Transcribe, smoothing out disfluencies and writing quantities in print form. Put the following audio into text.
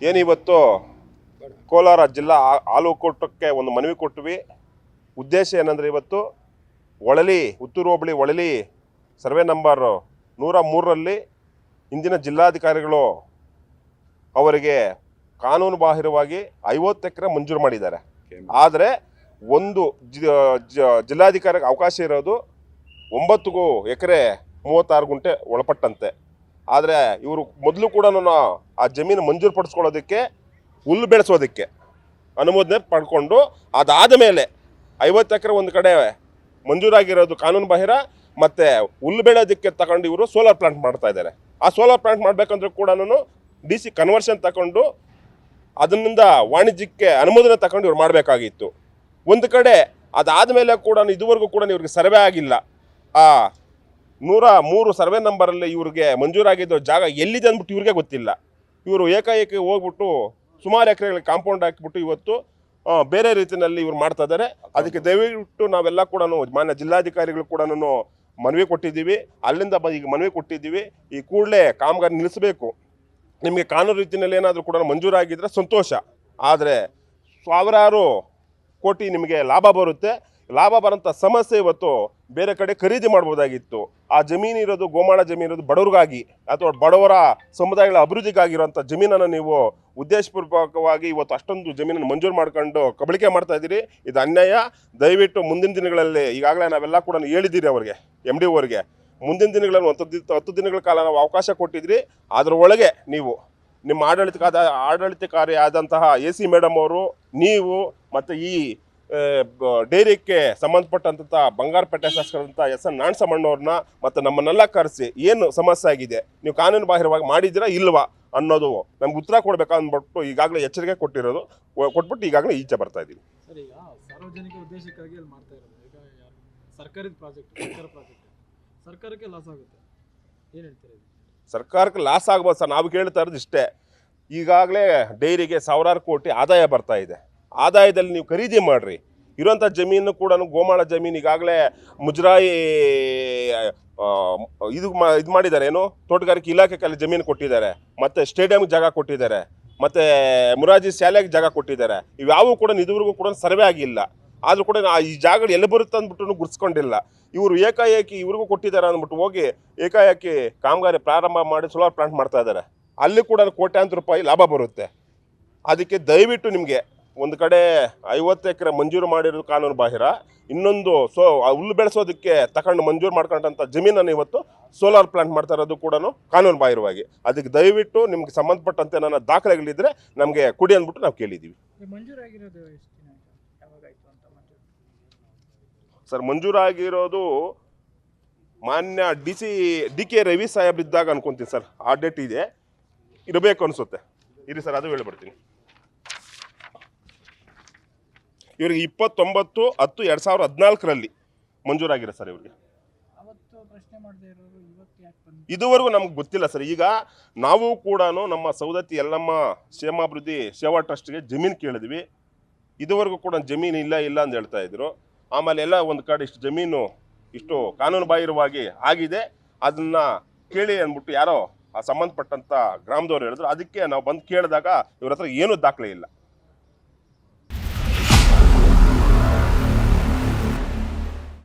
ಏನಿವತ್ತು ಕೋಲಾರ ಜಿಲ್ಲಾ ಹಾಲು ಒಕ್ಕೂಟಕ್ಕೆ ಒಂದು ಮನವಿ ಕೊಟ್ವಿ. ಉದ್ದೇಶ ಏನಂದರೆ ಇವತ್ತು ಒಳಲಿ ಉತ್ತೂರು ಹೋಬಳಿ ಒಳಲಿ ಸರ್ವೆ ನಂಬರ್ 103ರಲ್ಲಿ ಇಂದಿನ ಜಿಲ್ಲಾಧಿಕಾರಿಗಳು ಅವರಿಗೆ ಕಾನೂನು ಬಾಹಿರವಾಗಿ 50 ಎಕರೆ ಮಂಜೂರು ಮಾಡಿದ್ದಾರೆ. ಆದರೆ ಒಂದು ಜಿಲ್ಲಾಧಿಕಾರಿಗೆ ಅವಕಾಶ ಇರೋದು 9 ಎಕರೆ 36 ಗುಂಟೆ ಒಳಪಟ್ಟಂತೆ. ಆದರೆ ಇವರು ಮೊದಲು ಕೂಡ ಆ ಜಮೀನು ಮಂಜೂರು ಪಡಿಸ್ಕೊಳ್ಳೋದಕ್ಕೆ ಹುಲ್ಲು ಬೆಳೆಸೋದಕ್ಕೆ ಅನುಮೋದನೆ ಪಡ್ಕೊಂಡು ಅದಾದ ಮೇಲೆ 50 ಎಕರೆ ಒಂದು ಕಡೆ ಮಂಜೂರಾಗಿರೋದು ಕಾನೂನು ಬಾಹಿರ ಮತ್ತು ಹುಲ್ಲು ಬೆಳೆಯೋದಕ್ಕೆ ತಗೊಂಡು ಇವರು ಸೋಲಾರ್ ಪ್ಲಾಂಟ್ ಮಾಡ್ತಾ ಇದ್ದಾರೆ. ಆ ಸೋಲಾರ್ ಪ್ಲಾಂಟ್ ಮಾಡಬೇಕಂದ್ರೂ ಕೂಡ DC ಕನ್ವರ್ಷನ್ ತಗೊಂಡು ಅದರಿಂದ ವಾಣಿಜ್ಯಕ್ಕೆ ಅನುಮೋದನೆ ತಗೊಂಡು ಇವ್ರು ಮಾಡಬೇಕಾಗಿತ್ತು. ಒಂದು ಕಡೆ ಅದಾದ ಮೇಲೆ ಕೂಡ ಇದುವರೆಗೂ ಕೂಡ ಇವ್ರಿಗೆ ಸರ್ವೆ ಆಗಿಲ್ಲ. ಆ 103 ಸರ್ವೆ ನಂಬರಲ್ಲಿ ಇವ್ರಿಗೆ ಮಂಜೂರಾಗಿದ್ದು ಜಾಗ ಎಲ್ಲಿದೆ ಅಂದ್ಬಿಟ್ಟು ಇವ್ರಿಗೆ ಗೊತ್ತಿಲ್ಲ. ಇವರು ಏಕಾಏಕಿ ಹೋಗ್ಬಿಟ್ಟು ಸುಮಾರು ಎಕರೆಗಳಿಗೆ ಕಾಂಪೌಂಡ್ ಹಾಕಿಬಿಟ್ಟು ಇವತ್ತು ಬೇರೆ ರೀತಿಯಲ್ಲಿ ಇವ್ರು ಮಾಡ್ತಾ ಇದ್ದಾರೆ. ಅದಕ್ಕೆ ದಯವಿಟ್ಟು ನಾವೆಲ್ಲ ಕೂಡ ಮಾನ್ಯ ಜಿಲ್ಲಾಧಿಕಾರಿಗಳು ಕೂಡ ಮನವಿ ಕೊಟ್ಟಿದ್ದೀವಿ. ಅಲ್ಲಿಂದ ಈಗ ಮನವಿ ಕೊಟ್ಟಿದ್ದೀವಿ, ಈ ಕೂಡಲೇ ಕಾಮಗಾರಿ ನಿಲ್ಲಿಸಬೇಕು. ನಿಮಗೆ ಕಾನೂನು ರೀತಿಯಲ್ಲಿ ಏನಾದರೂ ಕೂಡ ಮಂಜೂರಾಗಿದ್ದರೆ ಸಂತೋಷ. ಆದರೆ ಸಾವಿರಾರು ಕೋಟಿ ನಿಮಗೆ ಲಾಭ ಬರುತ್ತೆ. ಲಾಭ ಬರೋಂಥ ಸಮಸ್ಯೆ ಇವತ್ತು ಬೇರೆ ಕಡೆ ಖರೀದಿ ಮಾಡ್ಬೋದಾಗಿತ್ತು. ಆ ಜಮೀನು ಇರೋದು ಗೋಮಾಳ ಜಮೀನು ಇರೋದು ಬಡವ್ರಿಗಾಗಿ ಅಥವಾ ಬಡವರ ಸಮುದಾಯಗಳ ಅಭಿವೃದ್ಧಿಗಾಗಿರೋಂಥ ಜಮೀನನ್ನು ನೀವು ಉದ್ದೇಶಪೂರ್ವಕವಾಗಿ ಇವತ್ತು ಅಷ್ಟೊಂದು ಜಮೀನನ್ನು ಮಂಜೂರು ಮಾಡ್ಕೊಂಡು ಕಬಳಿಕೆ ಮಾಡ್ತಾ ಇದ್ದೀರಿ. ಇದು ಅನ್ಯಾಯ. ದಯವಿಟ್ಟು ಮುಂದಿನ ದಿನಗಳಲ್ಲಿ ಈಗಾಗಲೇ ನಾವೆಲ್ಲ ಕೂಡ ಹೇಳಿದ್ದೀರಿ ಅವರಿಗೆ, MD ಅವರಿಗೆ, ಮುಂದಿನ ದಿನಗಳಲ್ಲಿ 10 ದಿನಗಳ ಕಾಲ ನಾವು ಅವಕಾಶ ಕೊಟ್ಟಿದ್ರಿ. ಅದರೊಳಗೆ ನೀವು ನಿಮ್ಮ ಆಡಳಿತಕಾರಿ ಆದಂತಹ AC ಮೇಡಮ್ ಅವರು, ನೀವು ಮತ್ತು ಈ ಡೈರಿಗೆ ಸಂಬಂಧಪಟ್ಟಂಥ ಬಂಗಾರಪೇಟೆ ಶಾಸಕರಂಥ SN ನಾಣಸಮಣ್ಣವ್ರನ್ನ ಮತ್ತು ನಮ್ಮನ್ನೆಲ್ಲ ಕರೆಸಿ ಏನು ಸಮಸ್ಯೆ ಆಗಿದೆ, ನೀವು ಕಾನೂನು ಬಾಹಿರವಾಗಿ ಮಾಡಿದ್ದೀರಾ ಇಲ್ವಾ ಅನ್ನೋದು ನಮ್ಗೆ ಉತ್ತರ ಕೊಡಬೇಕಂದ್ಬಿಟ್ಟು ಈಗಾಗಲೇ ಎಚ್ಚರಿಕೆ ಕೊಟ್ಬಿಟ್ಟು ಈಗಾಗಲೇ ಈಚೆ ಬರ್ತಾ ಇದ್ದೀವಿ. ಸರ್, ಈಗ ಸಾರ್ವಜನಿಕ ಉದ್ದೇಶಕ್ಕಾಗಿ ಅಲ್ಲಿ ಮಾಡ್ತಾ ಇರೋದು, ಈಗ ಸರ್ಕಾರದ ಪ್ರಾಜೆಕ್ಟ್ ಸರ್ಕಾರಕ್ಕೆ ಲಾಸ್ ಆಗುತ್ತೆ, ಏನು ಹೇಳ್ತೀರಾ? ಸರ್ಕಾರಕ್ಕೆ ಲಾಸ್ ಆಗ್ಬೋದು ಸರ್. ನಾವು ಕೇಳ್ತಾ ಇರೋದು ಇಷ್ಟೇ, ಈಗಾಗಲೇ ಡೈರಿಗೆ ಸಾವಿರಾರು ಕೋಟಿ ಆದಾಯ ಬರ್ತಾ ಇದೆ. ಆದಾಯದಲ್ಲಿ ನೀವು ಖರೀದಿ ಮಾಡಿರಿ. ಇರೋಂಥ ಜಮೀನು ಕೂಡ ಗೋಮಾಳ ಜಮೀನು ಈಗಾಗಲೇ ಮುಜರಾಯಿ ಇದು ಮಾಡಿದ್ದಾರೆ, ಏನು ತೋಟಗಾರಿಕೆ ಇಲಾಖೆಗೆ ಜಮೀನು ಕೊಟ್ಟಿದ್ದಾರೆ, ಮತ್ತು ಸ್ಟೇಡಿಯಮ್ಗೆ ಜಾಗ ಕೊಟ್ಟಿದ್ದಾರೆ, ಮತ್ತು ಮುರಾರ್ಜಿ ಶಾಲೆಗೆ ಜಾಗ ಕೊಟ್ಟಿದ್ದಾರೆ. ಇವ್ಯಾವೂ ಕೂಡ ಇದುವರೆಗೂ ಕೂಡ ಸರ್ವೆ ಆಗಿಲ್ಲ. ಆದರೂ ಕೂಡ ಈ ಜಾಗಗಳು ಎಲ್ಲಿ ಬರುತ್ತೆ ಅಂದ್ಬಿಟ್ಟು ಗುರ್ಸ್ಕೊಂಡಿಲ್ಲ. ಇವರು ಏಕಾಏಕಿ ಇವ್ರಿಗೂ ಕೊಟ್ಟಿದ್ದಾರೆ ಅಂದ್ಬಿಟ್ಟು ಹೋಗಿ ಏಕಾಏಕಿ ಕಾಮಗಾರಿ ಪ್ರಾರಂಭ ಮಾಡಿ ಸೋಲಾರ್ ಪ್ಲಾಂಟ್ ಮಾಡ್ತಾ ಇದ್ದಾರೆ. ಅಲ್ಲಿ ಕೂಡ ಕೋಟ್ಯಾಂತರ ರೂಪಾಯಿ ಲಾಭ ಬರುತ್ತೆ. ಅದಕ್ಕೆ ದಯವಿಟ್ಟು ನಿಮಗೆ ಒಂದು ಕಡೆ 50 ಎಕರೆ ಮಂಜೂರು ಮಾಡಿರೋದು ಕಾನೂನು ಬಾಹಿರ, ಇನ್ನೊಂದು ಹುಲ್ಲು ಬೆಳೆಸೋದಕ್ಕೆ ತಗೊಂಡು ಮಂಜೂರು ಮಾಡ್ಕೊಂಡಂಥ ಜಮೀನನ್ನು ಇವತ್ತು ಸೋಲಾರ್ ಪ್ಲಾಂಟ್ ಮಾಡ್ತಾ ಇರೋದು ಕೂಡ ಕಾನೂನು ಬಾಹಿರವಾಗಿ. ಅದಕ್ಕೆ ದಯವಿಟ್ಟು ನಿಮ್ಗೆ ಸಂಬಂಧಪಟ್ಟಂತೆ ನನ್ನ ದಾಖಲೆಗಳಿದ್ದರೆ ನಮಗೆ ಕೊಡಿ ಅಂದ್ಬಿಟ್ಟು ನಾವು ಕೇಳಿದ್ದೀವಿ. ಸರ್, ಮಂಜೂರಾಗಿರೋದು ಮಾನ್ಯ DK ರವಿ ಸಾಹೇಬ್ರಿದ್ದಾಗ ಅನ್ಕೊತೀನಿ ಸರ್. ಆ ಡೇಟ್ ಇದೆ, ಇರಬೇಕು ಅನಿಸುತ್ತೆ. ಇರಿ ಸರ್, ಅದು ಹೇಳ್ಬಿಡ್ತೀನಿ. ಇವ್ರಿಗೆ 29/10/2014ರಲ್ಲಿ ಮಂಜೂರಾಗಿರೋ ಸರ್. ಇವ್ರಿಗೆ ಇದುವರೆಗೂ ನಮ್ಗೆ ಗೊತ್ತಿಲ್ಲ ಸರ್. ಈಗ ನಾವು ಕೂಡ ನಮ್ಮ ಸೌದತ್ತಿ ಯಲ್ಲಮ್ಮ ಕ್ಷೇಮಾಭಿವೃದ್ಧಿ ಸೇವಾ ಟ್ರಸ್ಟ್ಗೆ ಜಮೀನು ಕೇಳಿದ್ವಿ. ಇದುವರೆಗೂ ಕೂಡ ಜಮೀನು ಇಲ್ಲ ಅಂತ ಹೇಳ್ತಾ ಇದ್ರು. ಆಮೇಲೆ ಎಲ್ಲ ಒಂದು ಕಡೆ ಇಷ್ಟು ಜಮೀನು ಇಷ್ಟು ಕಾನೂನು ಬಾಹಿರವಾಗಿ ಆಗಿದೆ, ಅದನ್ನು ಕೇಳಿ ಅಂದ್ಬಿಟ್ಟು ಯಾರೋ ಆ ಸಂಬಂಧಪಟ್ಟಂಥ ಗ್ರಾಮದವ್ರು ಹೇಳಿದ್ರು. ಅದಕ್ಕೆ ನಾವು ಬಂದು ಕೇಳಿದಾಗ ಇವ್ರ ಹತ್ರ ಏನೂ ದಾಖಲೆ ಇಲ್ಲ.